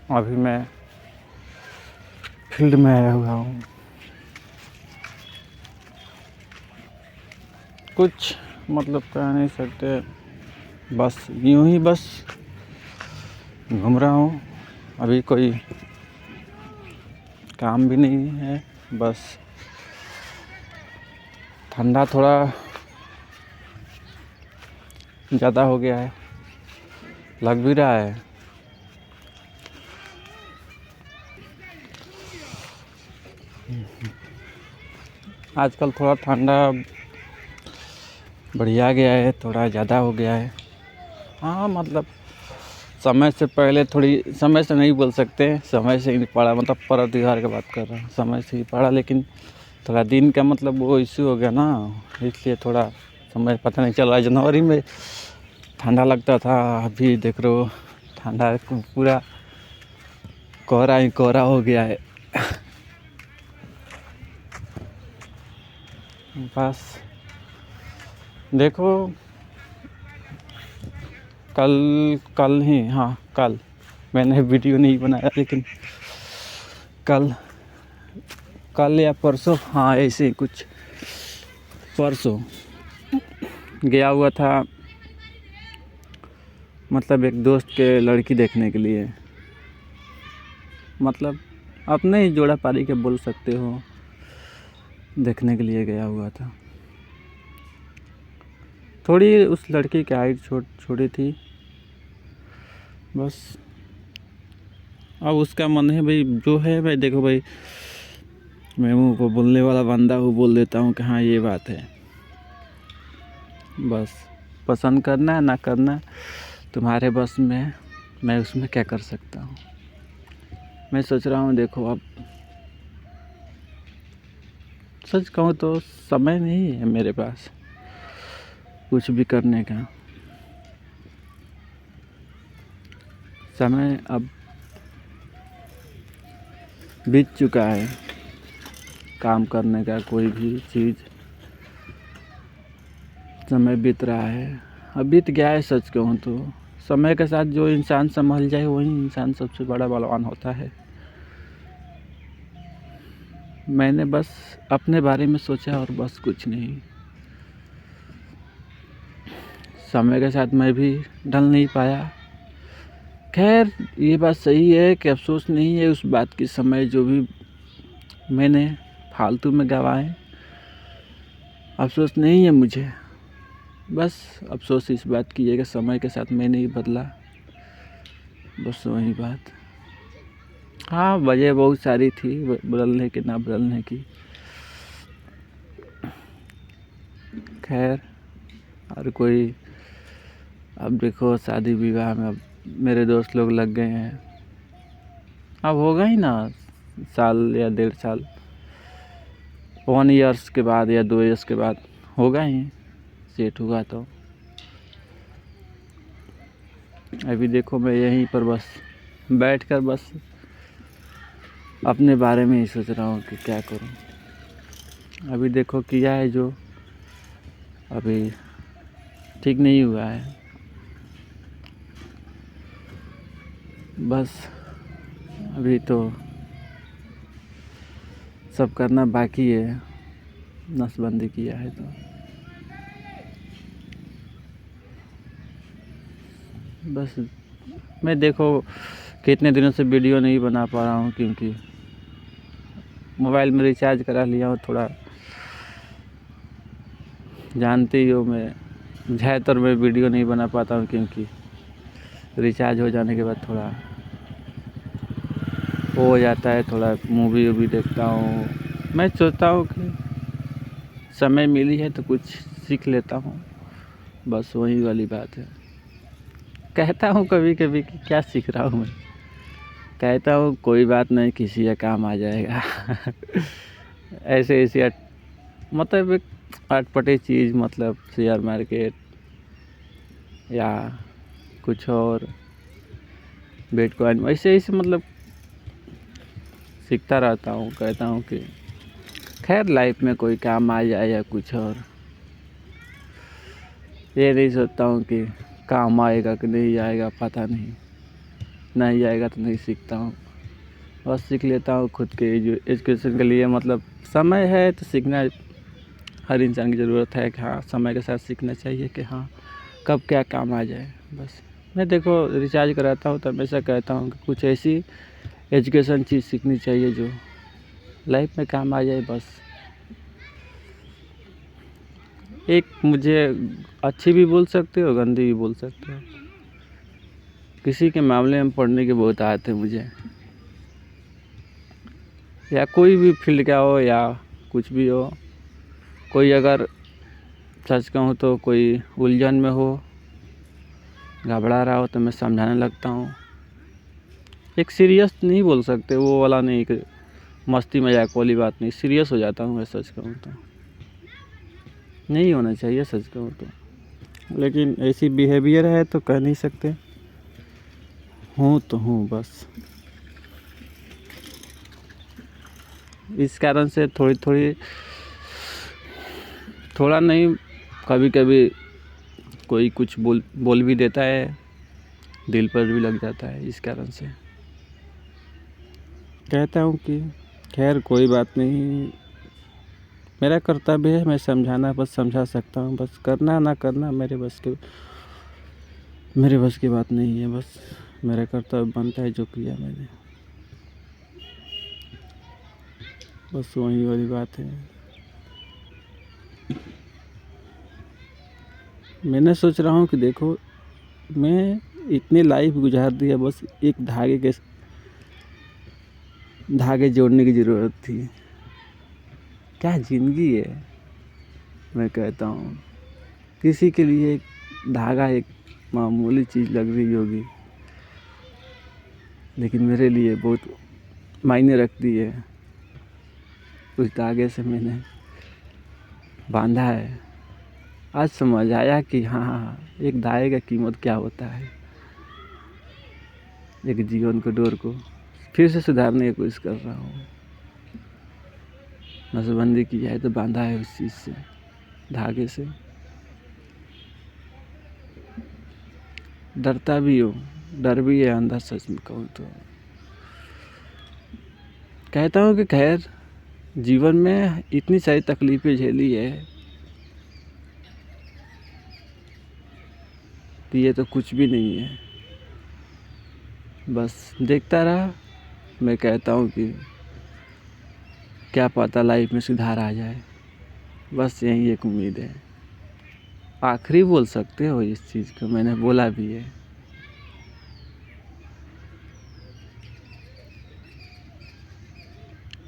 अभी मैं फील्ड में आया हुआ हूँ। कुछ मतलब कह नहीं सकते, बस यूं ही बस घूम रहा हूँ। अभी कोई काम भी नहीं है, बस ठंडा थोड़ा ज़्यादा हो गया है, लग भी रहा है। आजकल थोड़ा ठंडा बढ़िया गया है, थोड़ा ज़्यादा हो गया है। हाँ मतलब समय से पहले थोड़ी, समय से नहीं बोल सकते, समय से ही पड़ा, मतलब पर्व त्योहार की बात कर रहा हूँ, समय से ही पड़ा, लेकिन थोड़ा दिन का मतलब वो इश्यू हो गया ना, इसलिए थोड़ा समय पता नहीं चल रहा है। जनवरी में ठंडा लगता था, अभी देख रहे हो ठंडा पूरा कोहरा ही कोहरा हो गया है। बस देखो, कल ही, हाँ कल मैंने वीडियो नहीं बनाया, लेकिन कल या परसों, हाँ ऐसे ही कुछ, परसों गया हुआ था, मतलब एक दोस्त के लड़की देखने के लिए, मतलब अपने ही जोड़ा पारी के बोल सकते हो, देखने के लिए गया हुआ था। थोड़ी उस लड़की की हाइट छोटी थी, बस। अब उसका मन है भाई, जो है भाई, देखो भाई, मैं मुँह को बोलने वाला बंदा हूँ, बोल देता हूँ कि हाँ ये बात है। बस पसंद करना है ना करना तुम्हारे बस में है, मैं उसमें क्या कर सकता हूँ। मैं सोच रहा हूँ, देखो अब सच कहूँ तो समय नहीं है मेरे पास कुछ भी करने का। समय अब बीत चुका है काम करने का, कोई भी चीज़, समय बीत रहा है, अब बीत गया है। सच कहूँ तो समय के साथ जो इंसान संभल जाए वही इंसान सबसे बड़ा बलवान होता है। मैंने बस अपने बारे में सोचा और बस कुछ नहीं। समय के साथ मैं भी ढल नहीं पाया। खैर ये बात सही है कि अफसोस नहीं है उस बात की, समय जो भी मैंने फालतू में गंवाए, अफसोस नहीं है मुझे। बस अफसोस इस बात की है कि समय के साथ मैं नहीं बदला, बस वही बात। हाँ वजह बहुत सारी थी बदलने की ना बदलने की, खैर हर कोई। अब देखो शादी विवाह में अब मेरे दोस्त लोग लग गए हैं, अब होगा ही ना, साल या 1.5 साल, 1 ईयर्स के बाद या 2 ईयर्स के बाद होगा ही, सेट हुआ तो। अभी देखो मैं यहीं पर बस बैठकर बस अपने बारे में ही सोच रहा हूँ कि क्या करूँ। अभी देखो किया है जो अभी ठीक नहीं हुआ है, बस अभी तो सब करना बाकी है, नसबंदी किया है तो। बस मैं देखो कितने दिनों से वीडियो नहीं बना पा रहा हूँ, क्योंकि मोबाइल में रिचार्ज करा लिया हूँ। थोड़ा जानते ही हो, मैं ज़्यादातर मैं वीडियो नहीं बना पाता हूँ, क्योंकि रिचार्ज हो जाने के बाद थोड़ा वो हो जाता है, थोड़ा मूवी वूवी देखता हूँ। मैं सोचता हूँ कि समय मिली है तो कुछ सीख लेता हूँ, बस वही वाली बात है। कहता हूँ कभी कभी कि क्या सीख रहा हूँ मैं, कहता हूँ कोई बात नहीं, किसी का काम आ जाएगा। ऐसे ऐसे मतलब एक अटपटे चीज़, मतलब शेयर मार्केट या कुछ और, बिटकॉइन, वैसे ऐसे मतलब सीखता रहता हूँ। कहता हूँ कि खैर लाइफ में कोई काम आ जाए या कुछ और, ये नहीं सोचता हूँ कि काम आएगा कि नहीं आएगा, पता नहीं। नहीं आएगा तो नहीं सीखता हूँ, बस सीख लेता हूँ खुद के एजुकेशन के लिए। मतलब समय है तो सीखना हर इंसान की ज़रूरत है कि हाँ समय के साथ सीखना चाहिए कि हाँ कब क्या काम आ जाए। बस मैं देखो रिचार्ज कराता हूँ तो हमेशा कहता हूँ कि कुछ ऐसी एजुकेशन चीज़ सीखनी चाहिए जो लाइफ में काम आ जाए। बस एक मुझे अच्छी भी बोल सकते हो, गंदी भी बोल सकते हो। किसी के मामले में पढ़ने की बहुत आदत है मुझे, या कोई भी फील्ड का हो या कुछ भी हो। कोई अगर सच कहूँ तो कोई उलझन में हो, घबरा रहा हो तो मैं समझाने लगता हूँ। एक सीरियस नहीं बोल सकते, वो वाला नहीं कि मस्ती मजाक वाली बात नहीं, सीरियस हो जाता हूँ मैं सच कहूँ तो। नहीं होना चाहिए सच कहूँ तो, लेकिन ऐसी बिहेवियर है तो कह नहीं सकते। हूँ तो हूँ बस। इस कारण से थोड़ा नहीं, कभी कभी कोई कुछ बोल भी देता है, दिल पर भी लग जाता है। इस कारण से कहता हूँ कि खैर कोई बात नहीं, मेरा कर्तव्य है मैं समझाना, बस समझा सकता हूँ। बस करना ना करना मेरे बस की बात नहीं है। बस मेरा कर्तव्य बनता है जो किया मैंने, बस वही वाली बात है। मैंने सोच रहा हूँ कि देखो मैं इतनी लाइफ गुजार दी है, बस एक धागे जोड़ने की ज़रूरत थी। क्या ज़िंदगी है, मैं कहता हूँ। किसी के लिए एक धागा एक मामूली चीज़ लग रही होगी, लेकिन मेरे लिए बहुत मायने रखती है। उस धागे से मैंने बांधा है, आज समझ आया कि हाँ एक धागे का कीमत क्या होता है। एक जीवन को डोर को फिर से सुधारने की कोशिश कर रहा हूँ। नसबंदी की है तो बांधा है उस चीज़ से, धागे से। डरता भी हूँ, डर भी है अंदर सच में कहूँ तो। कहता हूँ कि खैर जीवन में इतनी सारी तकलीफ़ें झेली है कि ये तो कुछ भी नहीं है। बस देखता रहा। मैं कहता हूँ कि क्या पता लाइफ में सुधार आ जाए, बस यही एक उम्मीद है। आखिरी बोल सकते हो इस चीज़ को, मैंने बोला भी है।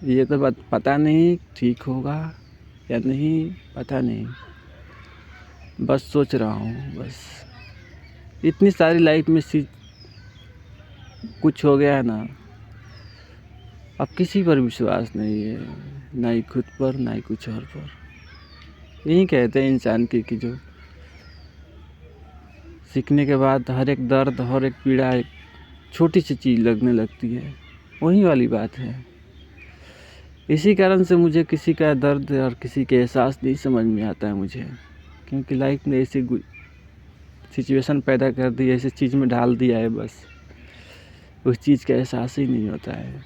ये तो बात पता नहीं ठीक होगा या नहीं, पता नहीं, बस सोच रहा हूँ। बस इतनी सारी लाइफ में कुछ हो गया है ना, अब किसी पर विश्वास नहीं है, ना ही खुद पर ना ही कुछ और पर। यही कहते हैं इंसान की कि जो सीखने के बाद हर एक दर्द, हर एक पीड़ा एक छोटी सी चीज़ लगने लगती है, वही वाली बात है। इसी कारण से मुझे किसी का दर्द और किसी के एहसास नहीं समझ में आता है मुझे, क्योंकि लाइफ ने ऐसी सिचुएशन पैदा कर दी, ऐसी चीज़ में डाल दिया है, बस उस चीज़ का एहसास ही नहीं होता है।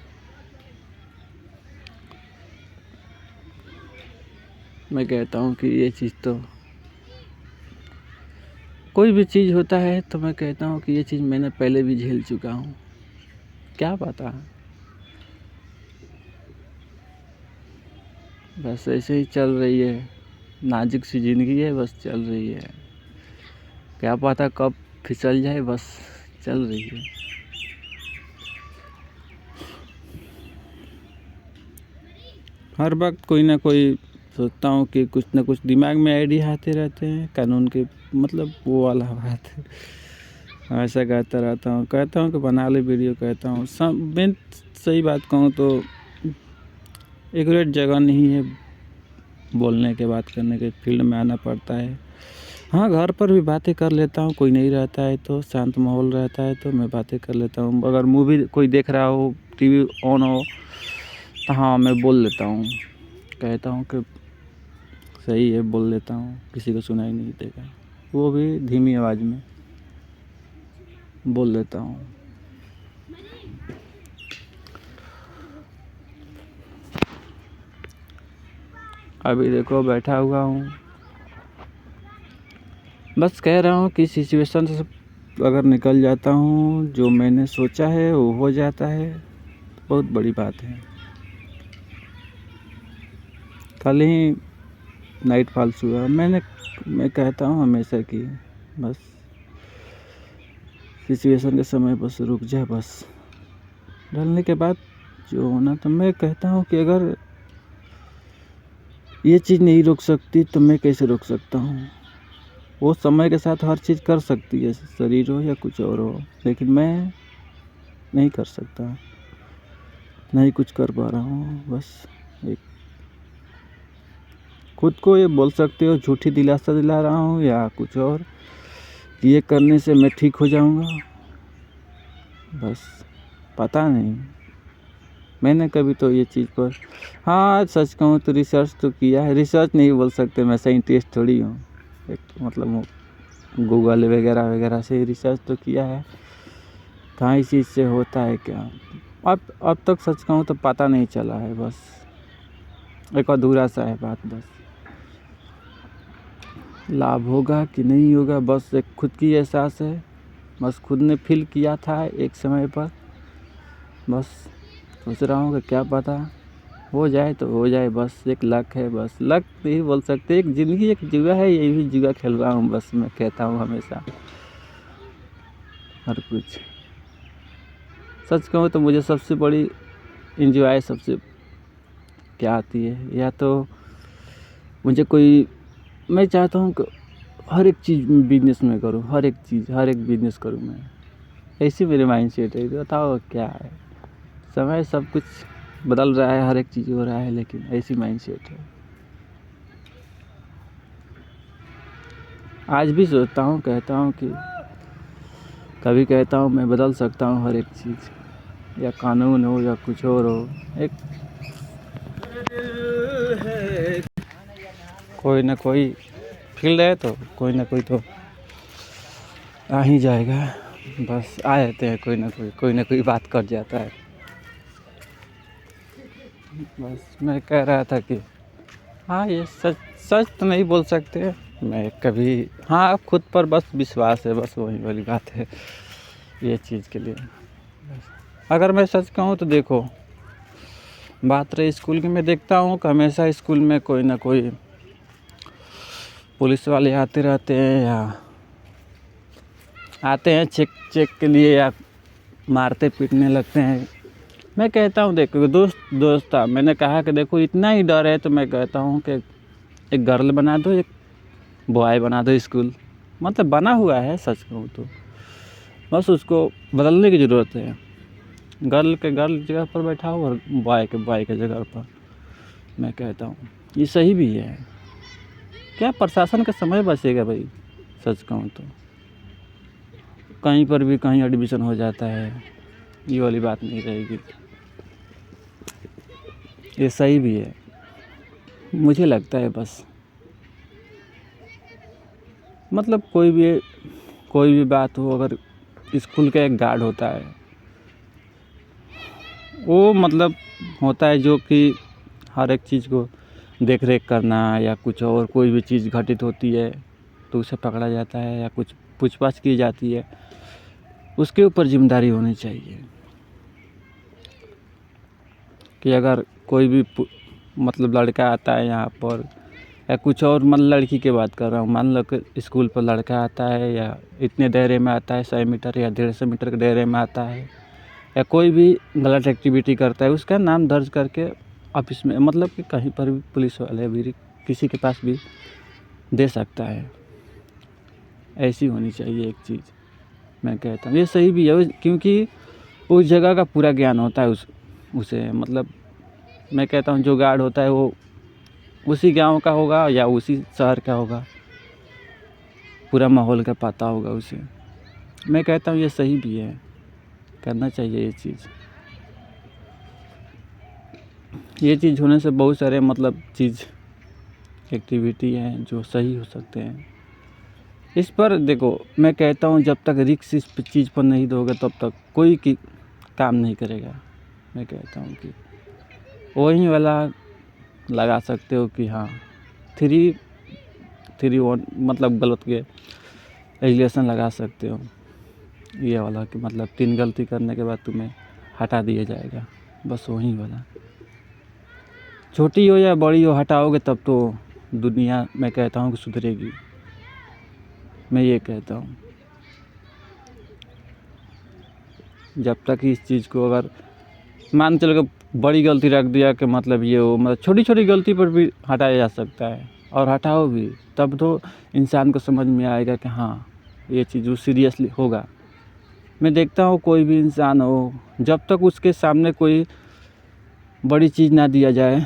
मैं कहता हूँ कि ये चीज़ तो कोई भी चीज़ होता है तो मैं कहता हूँ कि ये चीज़ मैंने पहले भी झेल चुका हूँ, क्या पता। बस ऐसे ही चल रही है, नाजुक सी ज़िंदगी है, बस चल रही है। क्या पता कब फिसल जाए, बस चल रही है। हर वक्त कोई ना कोई सोचता हूँ कि कुछ ना कुछ दिमाग में आइडिया आते रहते हैं, कानून के मतलब वो वाला बात है। ऐसा कहता हूँ कि बना ले वीडियो, कहता हूँ मैं सही बात कहूँ तो एक्यूरेट जगह नहीं है बोलने के, बात करने के, फील्ड में आना पड़ता है। हाँ घर पर भी बातें कर लेता हूँ, कोई नहीं रहता है तो, शांत माहौल रहता है तो मैं बातें कर लेता हूँ। अगर मूवी कोई देख रहा हो, टीवी ऑन हो तो हाँ मैं बोल लेता हूँ, कहता हूँ कि सही है, बोल लेता हूँ, किसी को सुनाई नहीं देगा, वो भी धीमी आवाज़ में बोल लेता हूँ। अभी देखो बैठा हुआ हूँ, बस कह रहा हूँ कि सिचुएशन से अगर निकल जाता हूँ, जो मैंने सोचा है वो हो जाता है, बहुत बड़ी बात है। कल ही नाइट फॉल्स हुआ। मैं कहता हूँ हमेशा कि बस सिचुएशन के समय बस रुक जा, बस ढलने के बाद जो होना। तो मैं कहता हूँ कि अगर ये चीज़ नहीं रोक सकती तो मैं कैसे रोक सकता हूँ। वो समय के साथ हर चीज़ कर सकती है, शरीर हो या कुछ और हो, लेकिन मैं नहीं कर सकता, नहीं कुछ कर पा रहा हूँ। बस एक खुद को ये बोल सकते हो झूठी दिलासा दिला रहा हूँ या कुछ और, ये करने से मैं ठीक हो जाऊँगा, बस पता नहीं। मैंने कभी तो ये चीज़ पर, हाँ सच कहूँ तो रिसर्च तो किया है। रिसर्च नहीं बोल सकते, मैं साइंटिस्ट थोड़ी हूँ। एक मतलब गूगल वगैरह वगैरह से रिसर्च तो किया है, कहाँ इस चीज़ से होता है क्या। अब तक सच कहूँ तो पता नहीं चला है, बस एक अधूरा सा है बात। बस लाभ होगा कि नहीं होगा, बस एक खुद की एहसास है, बस खुद ने फील किया था एक समय पर। बस सोच रहा हूँ कि क्या पता हो जाए तो हो जाए, बस एक लक है। बस लक नहीं बोल सकते, एक ज़िंदगी एक जुआ है, यही भी जुआ खेल रहा हूँ बस। मैं कहता हूँ हमेशा हर कुछ। सच कहूँ तो मुझे सबसे बड़ी इंजॉय सबसे क्या आती है, या तो मुझे कोई, मैं चाहता हूँ कि हर एक चीज़ बिजनेस में करूँ, हर एक चीज़ हर एक बिजनेस करूँ मैं, ऐसी मेरे माइंड सेट है। बताओ क्या है, समय सब कुछ बदल रहा है, हर एक चीज़ हो रहा है, लेकिन ऐसी माइंड सेट है। आज भी सोचता हूँ, कहता हूँ कि कभी कहता हूँ मैं बदल सकता हूँ हर एक चीज़, या कानून हो या कुछ और हो। एक कोई ना कोई फील्ड है तो कोई ना कोई तो आ ही जाएगा, बस आ जाते हैं कोई ना कोई बात कर जाता है। बस मैं कह रहा था कि हाँ ये सच सच तो नहीं बोल सकते मैं कभी, हाँ खुद पर बस विश्वास है, बस वही वाली बात है ये चीज़ के लिए। अगर मैं सच कहूँ तो देखो, बात रही स्कूल की, मैं देखता हूँ कि हमेशा स्कूल में कोई ना कोई पुलिस वाले आते रहते हैं, या आते हैं चेक के लिए, या मारते पीटने लगते हैं। मैं कहता हूँ देखो दोस्त था, मैंने कहा कि देखो इतना ही डर है तो मैं कहता हूँ कि एक गर्ल बना दो, एक बॉय बना दो स्कूल। मतलब बना हुआ है सच कहूँ तो, बस उसको बदलने की ज़रूरत है। गर्ल के गर्ल जगह पर बैठाओ और बॉय के जगह पर। मैं कहता हूँ ये सही भी है, क्या प्रशासन का समय बचेगा भाई। सच कहूँ तो कहीं पर भी कहीं एडमिशन हो जाता है, ये वाली बात नहीं रहेगी। ये सही भी है मुझे लगता है। बस मतलब कोई भी बात हो, अगर स्कूल का एक गार्ड होता है, वो मतलब होता है जो कि हर एक चीज़ को देख रेख करना, या कुछ और कोई भी चीज़ घटित होती है तो उसे पकड़ा जाता है या कुछ पूछताछ की जाती है, उसके ऊपर जिम्मेदारी होनी चाहिए कि अगर कोई भी मतलब लड़का आता है यहाँ पर, या कुछ और, मतलब लड़की की बात कर रहा हूँ, मान लो कि स्कूल पर लड़का आता है या इतने दायरे में आता है, 100 मीटर या 150 मीटर के दायरे में आता है, या कोई भी गलत एक्टिविटी करता है, उसका नाम दर्ज करके ऑफिस में, मतलब कि कहीं पर भी पुलिस वाले भी किसी के पास भी दे सकता है। ऐसी होनी चाहिए एक चीज़, मैं कहता हूँ ये सही भी है, क्योंकि उस जगह का पूरा ज्ञान होता है उसे। मतलब मैं कहता हूँ जो गार्ड होता है वो उसी गांव का होगा या उसी शहर का होगा, पूरा माहौल का पता होगा उसे। मैं कहता हूँ ये सही भी है, करना चाहिए ये चीज़ होने से बहुत सारे मतलब एक्टिविटी हैं जो सही हो सकते हैं। इस पर देखो मैं कहता हूँ जब तक रिस्क इस चीज़ पर नहीं दोगे तब तक कोई काम नहीं करेगा। मैं कहता हूँ कि वही वाला लगा सकते हो कि हाँ 3-1 मतलब गलत के एलिगेशन लगा सकते हो ये वाला कि मतलब 3 गलती करने के बाद तुम्हें हटा दिया जाएगा, बस वही वाला। छोटी हो या बड़ी हो, हटाओगे तब तो दुनिया मैं कहता हूँ कि सुधरेगी, मैं ये कहता हूँ। जब तक इस चीज़ को अगर मान चलो कि बड़ी गलती रख दिया कि मतलब ये हो, मतलब छोटी छोटी गलती पर भी हटाया जा सकता है, और हटाओ भी तब तो इंसान को समझ में आएगा कि हाँ ये चीज़ वो सीरियसली होगा। मैं देखता हूँ कोई भी इंसान हो, जब तक उसके सामने कोई बड़ी चीज़ ना दिया जाए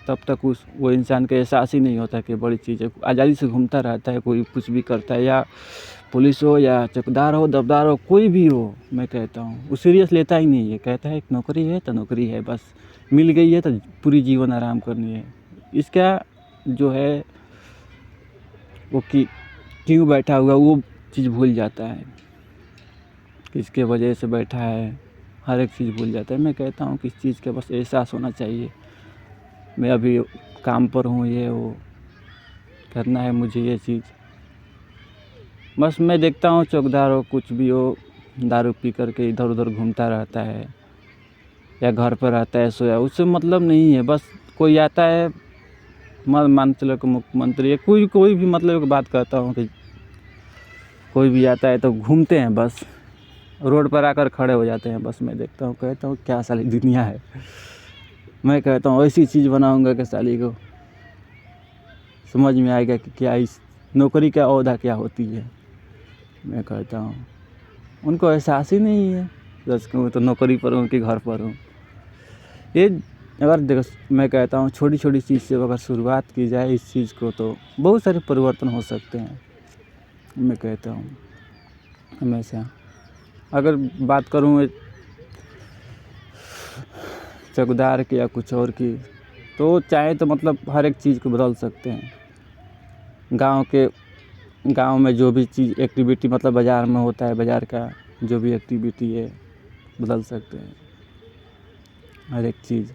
तब तक वो इंसान का एहसास ही नहीं होता कि बड़ी चीज़ है। आज़ादी से घूमता रहता है, कोई कुछ भी करता है, या पुलिस हो या चौकीदार हो दबदार हो कोई भी हो, मैं कहता हूँ वो सीरियस लेता ही नहीं है। कहता है एक नौकरी है तो नौकरी है, बस मिल गई है तो पूरी जीवन आराम करनी है। इसका जो है वो क्यों बैठा हुआ वो चीज़ भूल जाता है, किसके वजह से बैठा है, हर एक चीज़ भूल जाता है। मैं कहता हूँ कि इस चीज़ का बस एहसास होना चाहिए। मैं अभी काम पर हूँ, ये वो करना है मुझे ये चीज़। बस मैं देखता हूँ चौकीदार हो कुछ भी हो, दारू पी करके इधर उधर घूमता रहता है या घर पर रहता है सोया, उससे मतलब नहीं है। बस कोई आता है, मान चलो कि मुख्यमंत्री है, कोई भी मतलब की बात करता हूँ कि कोई भी आता है तो घूमते हैं, बस रोड पर आकर खड़े हो जाते हैं। बस मैं देखता हूँ, कहता हूँ क्या साली दुनिया है। मैं कहता हूँ ऐसी चीज़ बनाऊँगा कि साली को समझ में आएगा कि क्या इस नौकरी का ओहदा क्या होती है। मैं कहता हूँ उनको एहसास ही नहीं है, बस कहूँ तो नौकरी पर हूँ कि घर पर हूँ। ये अगर देखो मैं कहता हूँ छोटी छोटी चीज़ से अगर शुरुआत की जाए इस चीज़ को तो बहुत सारे परिवर्तन हो सकते हैं। मैं कहता हूँ हमेशा अगर बात करूँ चौकीदार की या कुछ और की, तो चाहे तो मतलब हर एक चीज़ को बदल सकते हैं। गांव में जो भी चीज़ एक्टिविटी मतलब बाज़ार में होता है, बाज़ार का जो भी एक्टिविटी है बदल सकते हैं हर एक चीज़।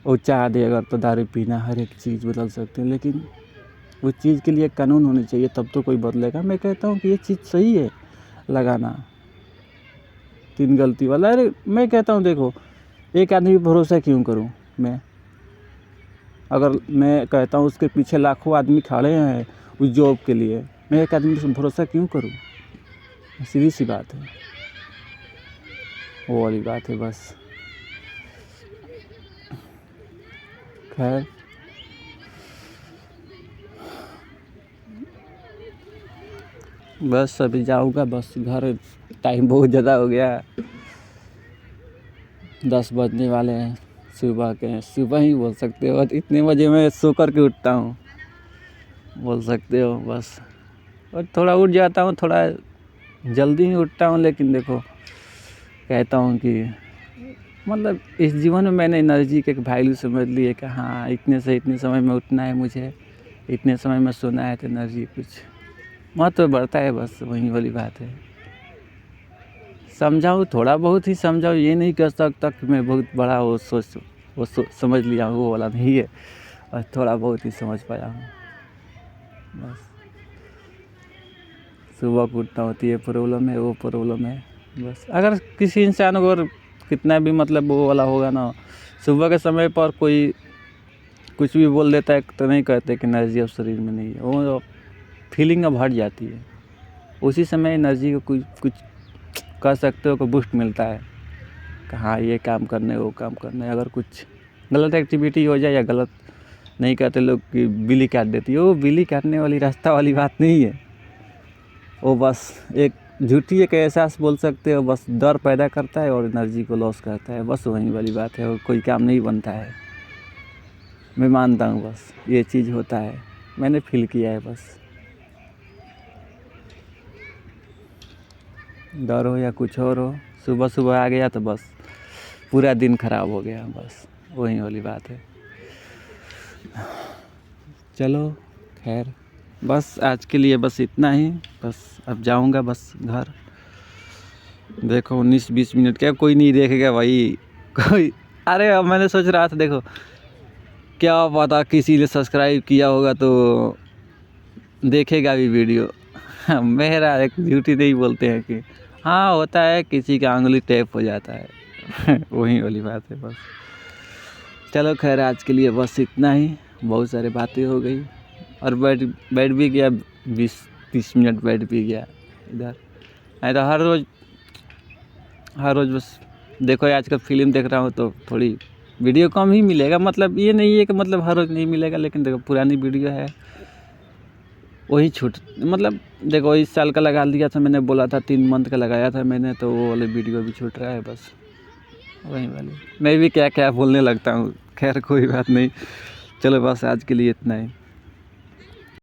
वो चाह दे अगर तो दारू पीना, हर एक चीज़ बदल सकते हैं, लेकिन उस चीज़ के लिए कानून होने चाहिए तब तो कोई बदलेगा। मैं कहता हूँ कि ये चीज़ सही है लगाना 3 गलती वाला। अरे मैं कहता हूँ देखो एक आदमी पर भरोसा क्यों करूँ मैं, अगर मैं कहता हूँ उसके पीछे लाखों आदमी खड़े हैं उस जॉब के लिए, मैं एक आदमी पर भरोसा क्यों करूँ। सीधी सी बात है, वो वाली बात है बस। खैर बस अभी जाऊँगा बस घर, टाइम बहुत ज़्यादा हो गया, 10 बजने वाले हैं सुबह के। सुबह ही बोल सकते हो, इतने बजे मैं सो कर के उठता हूँ बोल सकते हो बस। और थोड़ा उठ जाता हूँ, थोड़ा जल्दी ही उठता हूँ, लेकिन देखो कहता हूँ कि मतलब इस जीवन में मैंने एनर्जी के वैल्यू समझ ली है कि हाँ इतने से इतने समय में उठना है मुझे, इतने समय में सोना है, तो एनर्जी कुछ महत्व बढ़ता है, बस वही वाली बात है। समझाऊँ थोड़ा बहुत ही समझाऊँ, ये नहीं कह सकता कि मैं बहुत बड़ा वो समझ लिया हूँ, वो वाला नहीं है, और थोड़ा बहुत ही समझ पाया हूँ बस। सुबह को उठना होती है प्रॉब्लम है, वो प्रॉब्लम है बस। अगर किसी इंसान को अगर कितना भी मतलब वो वाला होगा ना, सुबह के समय पर कोई कुछ भी बोल देता है तो नहीं कहते कि एनर्जी अब शरीर में नहीं है, वो फीलिंग अब हट जाती है। उसी समय एनर्जी को कुछ कर सकते हो, को बूस्ट मिलता है कि हाँ ये काम करने वो काम करने। अगर कुछ गलत एक्टिविटी हो जाए या गलत नहीं कहते लोग कि बिल्ली काट देती है, वो बिल्ली काटने वाली रास्ता वाली बात नहीं है, वो बस एक झूठी एक एहसास बोल सकते हो, बस डर पैदा करता है और एनर्जी को लॉस करता है, बस वही वाली बात है। और कोई काम नहीं बनता है, मैं मानता हूँ बस ये चीज़ होता है, मैंने फील किया है। बस डर हो या कुछ और हो, सुबह सुबह आ गया तो बस पूरा दिन ख़राब हो गया, बस वही वाली बात है। चलो खैर बस आज के लिए बस इतना ही, बस अब जाऊंगा बस घर। देखो 19-20 मिनट क्या कोई नहीं देखेगा भाई कोई। अरे अब मैंने सोच रहा था देखो क्या पता किसी ने सब्सक्राइब किया होगा तो देखेगा भी वीडियो। मेरा एक ड्यूटी नहीं बोलते हैं कि हाँ होता है, किसी का उंगली टैप हो जाता है। वही वाली बात है बस। चलो खैर आज के लिए बस इतना ही, बहुत सारी बातें हो गई और बैठ भी गया, 20-30 मिनट बैठ भी गया इधर। नहीं तो हर रोज़ बस देखो, आजकल फिल्म देख रहा हूँ तो थोड़ी वीडियो कम ही मिलेगा। मतलब ये नहीं है कि मतलब हर रोज़ नहीं मिलेगा, लेकिन देखो पुरानी वीडियो है वही छूट, मतलब देखो इस साल का लगा दिया था मैंने, बोला था 3 मंथ का लगाया था मैंने, तो वो वाले वीडियो भी छूट रहा है बस वही वाली। मैं भी क्या क्या बोलने लगता हूँ, खैर कोई बात नहीं। चलो बस आज के लिए इतना ही।